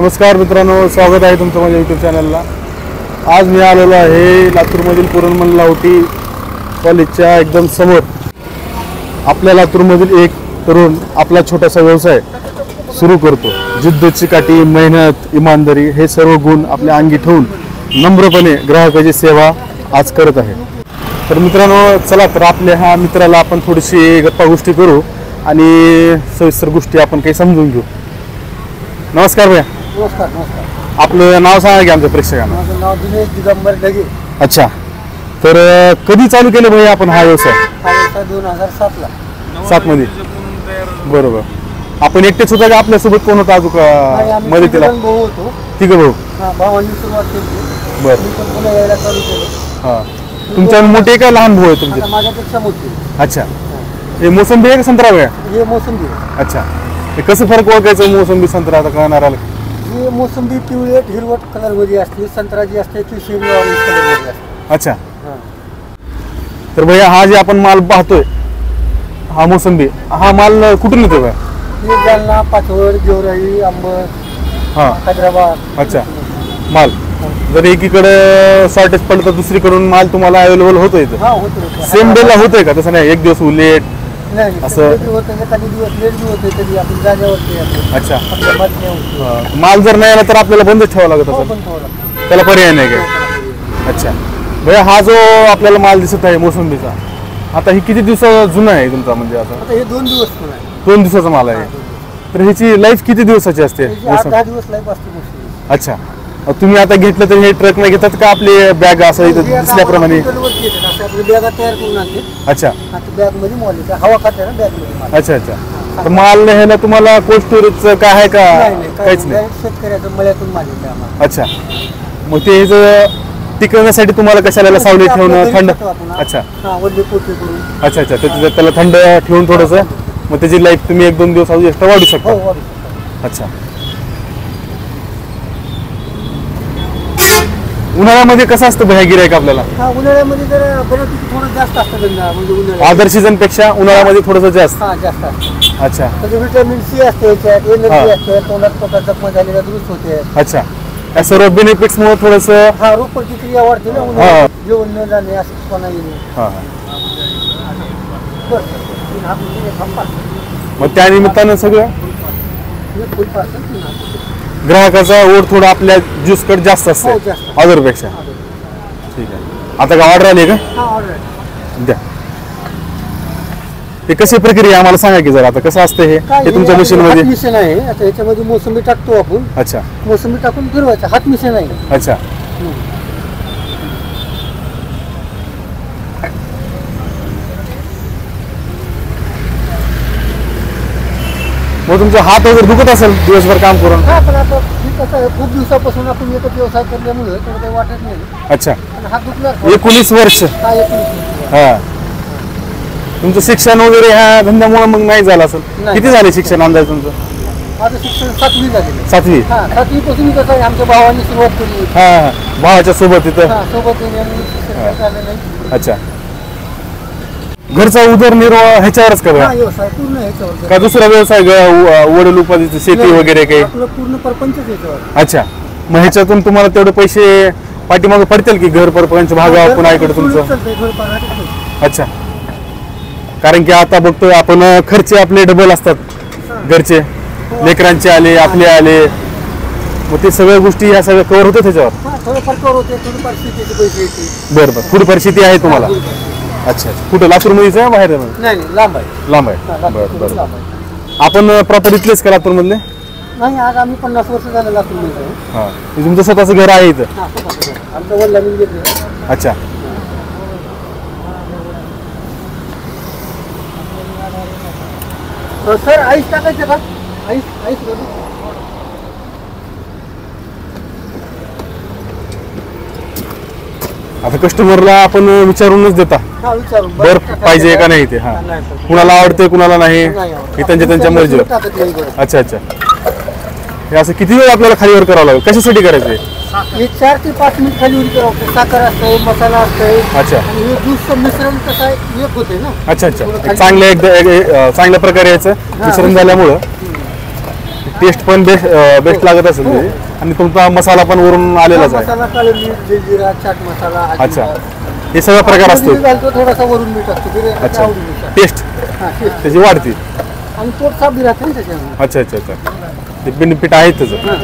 नमस्कार मित्रांनो, स्वागत आहे तुमचं माझ्या यूट्यूब चॅनलला। आज मी आलेलो आहे लातूरमधील पूरणमल लाहोटी कॉलेजच्या एकदम समोर। आपल्या लातूरमधील एक तरुण आपला छोटासा व्यवसाय सुरू करतो। जिद्द, चिकाटी, मेहनत, इमानदारी हे सर्व गुण आपल्या अंगी ठेवून नम्रपणे ग्राहकाची सेवा आज करत आहे। तर मित्रांनो, चला तर आपल्या ह्या मित्राला आपण थोडीशी गप्पा गोष्टी करू आणि सविस्तर गोष्टी आपण काही समजून घेऊ। नमस्कार भैया। नमस्कार नमस्कार। आपलं नाव सांगा की आमच्या प्रेक्षकांना। माझं नाव दिनेश दिगंबर ढगे। अच्छा, तर कधी चालू केलं भैया आपण हा व्यवसाय? हा व्यवसाय 2007 ला 7 मध्ये। बरोबर। आपण एकटेच होता का आपल्यासोबत कोण होता अजून मदतीला? भाऊ होतो। तिघ भाऊ? हां, भावांनी सुरुवात केली। बरं। मी पण पुन्हा यायला चालू केलं। हां, तुमच्या मोठे का लहान भाऊ आहे तुमचे? माझ्यापेक्षा मोठे। अच्छा, हे मोसंबी आहे का संत्रा भैया? हे मोसंबी आहे। अच्छा, हे कसं फरक ओळखायचं मोसंबी संत्रा आता कळणार आलं? ही मोसंबी पिवळट हिरवट कलर मध्ये असते, संत्रा जी असते ती शेवळी ऑरेंज कलर मध्ये असते। अच्छा, हां। तर भैया हा जे आपण माल पाहतोय हा मोसंबी, हा माल कुठून येतो भैया? हे जालना, पाचवड, गेवराई, अंबड, हां, हैदराबाद। अच्छा, माल जर एकीकडे शॉर्टेज पडलं तर दुसरीकडून माल तुम्हाला अवेलेबल होतो इथं? हां, होतो। सेम डेला होतंय का? तसं नाही एक दिवस लेट नाही, असं होतं एखादी दिवस लेट बी होते, कधी आपण जागेवरती येतो। अच्छा, आपल्या बातम्या होतो। माल जर नाही आला तर आपल्याला बंदच ठेवावं लागत हो, असेल? पण थोडा त्याला पर्याय नाही काय? अच्छा भैया, हा जो आपल्याला माल दिसत आहे मोसंबीचा, आता ही किती दिवस जुना आहे तुमचा? म्हणजे आता आता हे 2 दिवस पण आहे। 2 दिवसाचा माल आहे। तर ह्याची लाईफ किती दिवसाची असते? 8-10 दिवस लाईफ असते मोसंबी। अच्छा, तुम्ही आता घेतलं तर हे ट्रक नाही घेतात का आपली बॅग असं इथं दिसल्याप्रमाणे? आपली बॅग तयार करून आणते। अच्छा, आता बॅग मध्ये माल येते, हवा खाते ना बॅग मध्ये माल। अच्छा अच्छा। तर माल न्यायला तुम्हाला कोल्ड स्टोरेजचं काय आहे का? काहीच नाही? शेतकऱ्याचं मळ्यातून माल येते आम्हाला। अच्छा, मग ते टिकवण्यासाठी तुम्हाला कशाला सावलीत ठेवणं, थंड? अच्छा हां, वल्ले पोते करून। अच्छा अच्छा, त्याला थंड ठेवून थोडंसं मग त्याची लाईफ तुम्ही 1-2 दिवस अजून एक्स्ट्रा वाढू शकता? हो, वाढू शकता। अच्छा, उन्हाळ्यामध्ये कसं असतं भैया गिऱ्हाईक आपल्याला? हां, उन्हाळ्यामध्ये जर बऱ्यापैकी थोडं जास्त असतं धंदा, म्हणजे उन्हाळ्यात अदर सीझन पेक्षा उन्हाळ्यामध्ये थोडंसं जास्त? हां, जास्त असतं। अच्छा, म्हणजे व्हिटॅमिन सी असते याच्यात, एनर्जी असते, तोंडात पोटात जखमा झालेला दुरुस्त होते। अच्छा, या सर्व बेनिफिट्स मुळे थोडंसं हा, रोग प्रतिक्रिया वाढते ना उन्हाळ्यात, जेवण न जाणे, अशक्तपणा येणे। हां, बरं, हा म्हणजे संपा मग त्या निमित्तानं सगळं फुल पार्सल ग्राहकाचा ओढ थोडा आपल्या ज्यूसकडे जास्त हो, असते जास्त। अदरपेक्षा? ठीक आहे। आता का ऑर्डर आली का? हा, ऑर्डर द्या। हे कशी प्रक्रिया आम्हाला सांगा की जरा, आता कसं असतं हे तुमच्या मशीन मध्ये? मिशन आहे। आता याच्यामध्ये मोसंबी टाकतो आपण। अच्छा, मोसंबी टाकून फिरवायचं, हात मिशन आहे। अच्छा, मग तुमचा हात वगैरे दुखत असेल दिवसभर काम करून? हा, पण आता हे कसं आहे, खूप दिवसापासून आपण एकच व्यवसाय करल्यामुळे थोडं काही वाटत नाही। अच्छा, पण हात दुखला 19 वर्ष? हा, 19 हा, तुमचं शिक्षण वगैरे ह्या धंद्यामुळे मग नाही झालं असेल? नाही. किती झाले शिक्षण अंदाज तुमचं? माझं शिक्षण 7वी झालेलं। 7वी? हा, 7वी पासून कसं आहे, आमच्या भावांनी सुरुवात केली। हा, भावाच्या सोबत इथं? हा, सोबत येण्याने शिक्षण झालं नाही। अच्छा, घरचा उदरनिर्वाह ह्याच्यावरच का? हा, व्यवसाय पूर्ण ह्याच्यावर का दुसरा व्यवसाय वडील उपाधीचं शेती वगैरे काही? आपलं पूर्ण परपंचच याच्यावर। अच्छा, मग ह्याच्यातून तुम्हाला तेवढे पैसे पाठीमागे पडतील की घर परपंच भागावर पुन्हा इकडे तुमचं? अच्छा, कारण की आता बघतोय आपण खर्च आपले डबल असतात घरचे, लेकरांचे आले, आपले आले, मग ते सगळ्या गोष्टी ह्या सगळ्या कव्हर होतात त्याच्यावर? हा, थोडंफार कवर होते, थोडीफार शेतीचे पैसे येते। बरं बरं, थोडी परिस्थिती आहे तुम्हाला? अच्छा अच्छा, कुठं लातूरमध्येच आहे बाहेर? नाही, लांब आहे। लांब आहे? बरं बरं बरं। आपण प्रॉपर इथलेच का लातूरमधले? नाही, आज आम्ही 50 वर्ष झालं लातूरमध्ये आहे। हां, तुमचं स्वतःचं घर आहे इथं? हा, आमच्या वडिलांनी घेतले। अच्छा, सर, आईस टाकायचं का? आईस आईस बघू। आता कस्टमरला आपण विचारूनच देता हा, विचारून बर्फ पाहिजे का नाही ते? हा, कुणाला आवडते कुणाला नाही, हे त्यांच्या मर्जीवर? अच्छा अच्छा, हे असं किती वेळ आपल्याला खालीवर करावं लागेल? कशासाठी करायचं? हे 4 ते 5 मिनिट खाली करावं। साखर असते, मसाला असते। अच्छा, आणि हे ज्यूसचं मिश्रण कसं आहे, एक होते ना। अच्छा अच्छा, चांगल्या प्रकारे याचं मिश्रण झाल्यामुळं टेस्ट पण बेस्ट लागत असेल हो. ते. आणि तुमचा मसाला पण वरून आलेलाच आहे. मसाला, काळे मीठ, जलजिरा, चाट मसाला, अच्छा, हे सगळा प्रकार असतो. घालतो, थोडासा वरून मीठ असतो, अच्छा, आवडीनुसार. टेस्ट हां, तेच. त्याची वाढते. आणि पोट साफ बी राहते ना त्याच्यामध्ये. अच्छा अच्छा अच्छा, ते बेनिफिट आहे त्याचं. हां.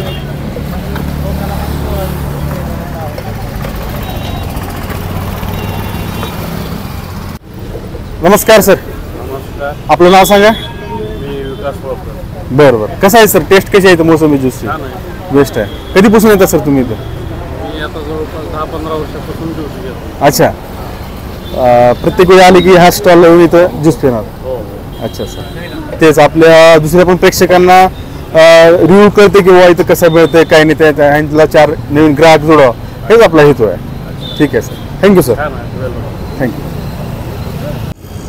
नमस्कार सर, नमस्कार, आपलं नाव सांगा. मी विकास बोलतो. बरं बरं, कसं आहे सर, टेस्ट कशी आहे मोसंबी ज्यूसची? छान आहे. बेस्ट आहे. कधीपासून येतात सर तुम्ही इथं? मी आता जवळपास 10-15 वर्षापासून ज्यूस घेतो. अच्छा, प्रत्येक वेळी आले की हा स्टॉल लावून इथं ज्यूस पिणार? हो. अच्छा सर, तेच आपल्या दुसऱ्या पण प्रेक्षकांना रिव्ह्यू करते की बाबा इथं कसं मिळतंय काय नाही, त्या ह्यांना 4 नवीन ग्राहक जोडा, हेच आपला हेतू आहे. ठीक आहे सर, थँक्यू सर. छान आहे. वेलकम. थँक्यू.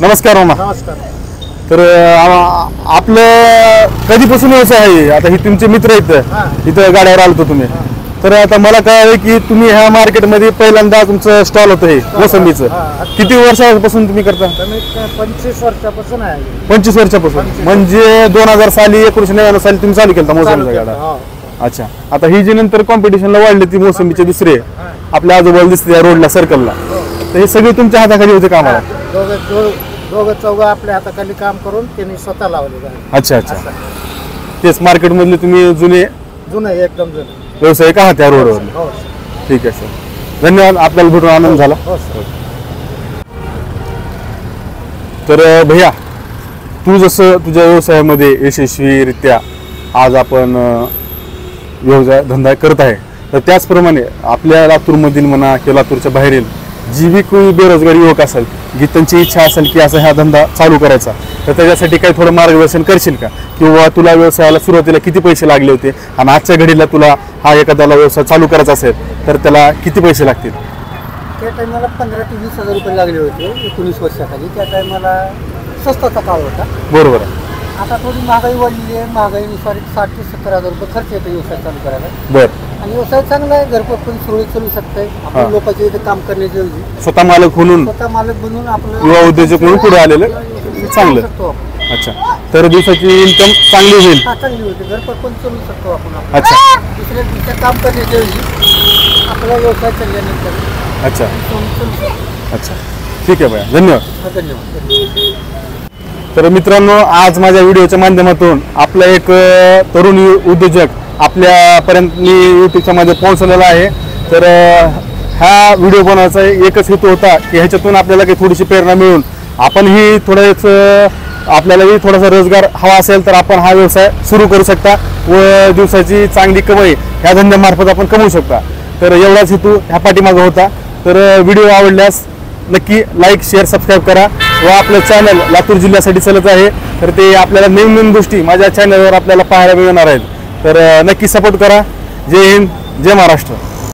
नमस्कार मामा. नमस्कार. तर आपलं कधीपासून व्यवसाय आहे? आता ही तुमचे मित्र आहेत इथं गाड्यावर आलतो तुम्ही. तर आता मला कळलं की तुम्ही ह्या मार्केटमध्ये पहिल्यांदा तुमचं स्टॉल होतं हे मोसंबीचं. किती वर्षापासून तुम्ही करता? 25 वर्षापासून आहे. 25 वर्षापासून, म्हणजे 2000 साली 1999 साली तुम्ही चालू केलं मोसंबीचा गाडा. हो. अच्छा, आता ही जी नंतर कॉम्पिटिशनला वाढली ती मोसंबीचे दुसरे आपल्या आजूबाजूला दिसते या रोडला सर्कलला, तर हे सगळे तुमच्या हाताखाली होते कामाला? दोघं चौघं आपल्या हाताखाली काम करून त्यांनी स्वतः लावलेलं आहे. अच्छा अच्छा, तेच मार्केटमधले तुम्ही जुने जुनं आहे, एकदम जुनं. व्यावसायिक आहात त्या रोडवर? हो. ठीक आहे सर, धन्यवाद, आपल्याला भेटून आनंद झाला. हो सर. तर भैया, तू जसं तुझ्या व्यवसायामध्ये यशस्वीरित्या आज आपण व्यवसाय धंदा करत आहे, तर त्याचप्रमाणे आपल्या लातूरमधील म्हणा किंवा लातूरच्या बाहेरील जी बी कोणी बेरोजगारी युवक असेल की त्यांची इच्छा असेल की असा हा धंदा चालू करायचा, तर त्याच्यासाठी काही थोडं मार्गदर्शन करशील का? किंवा तुला व्यवसायाला सुरुवातीला किती पैसे लागले होते आणि आजच्या घडीला तुला हा एखाद्याला व्यवसाय चालू करायचा असेल तर त्याला किती पैसे लागतील? त्या टायमाला 15,000 ते 20,000 रुपये लागले होते 19 वर्षाखाली. त्या टायमाला स्वस्ताचा काळ होता. बरोबर आहे. आता थोडी महागाई वाढलेली आहे. महागाईनुसार 60,000 ते 70,000 रुपये खर्च येतो व्यवसाय चालू करायला. बरं, आणि व्यवसाय चांगला आहे, घरपोच पण सुरळीत चालू शकतंय. हां. आपण लोकांच्या इथे काम करण्याच्या ऐवजी स्वतः मालक म्हणून स्वतः मालक बनून आपलं युवा उद्योजक म्हणून पुढे आलेलं चांगलं. शकतो आपण. अच्छा, तर दिवसाची इन्कम चांगली होईल. हा, चांगली होते. घरपोच पण चालू शकतो आपण. अच्छा दुसऱ्या दिवशी काम करण्याच्या ऐवजी आपला व्यवसाय चालल्यानंतर अच्छा चालू शकतो. अच्छा, ठीक आहे भैया, धन्यवाद. हा, धन्यवाद. तर मित्रांनो, आज माझ्या व्हिडिओच्या माध्यमातून आपला एक तरुण उद्योजक आपल्यापर्यंत मी यूट्यूबच्या मध्ये पोहोचलेला आहे. तर हा व्हिडिओ बनवायचा एकच हेतू होता की ह्याच्यातून आपल्याला काही थोडीशी प्रेरणा मिळून आपणही थोडंच आपल्यालाही थोडासा रोजगार हवा असेल तर आपण हा व्यवसाय सुरू करू शकता व दिवसाची चांगली कमाई ह्या धंद्यामार्फत आपण कमवू शकता. तर एवढाच हेतू ह्या पाठीमागं होता. तर व्हिडिओ आवडल्यास नक्की लाईक, शेअर, सबस्क्राईब करा व आपलं चॅनल लातूर जिल्ह्यासाठी चालत आहे, तर ते आपल्याला नवीन नवीन गोष्टी माझ्या चॅनलवर आपल्याला पाहायला मिळणार आहेत. तर नक्की सपोर्ट करा. जय हिंद, जय महाराष्ट्र.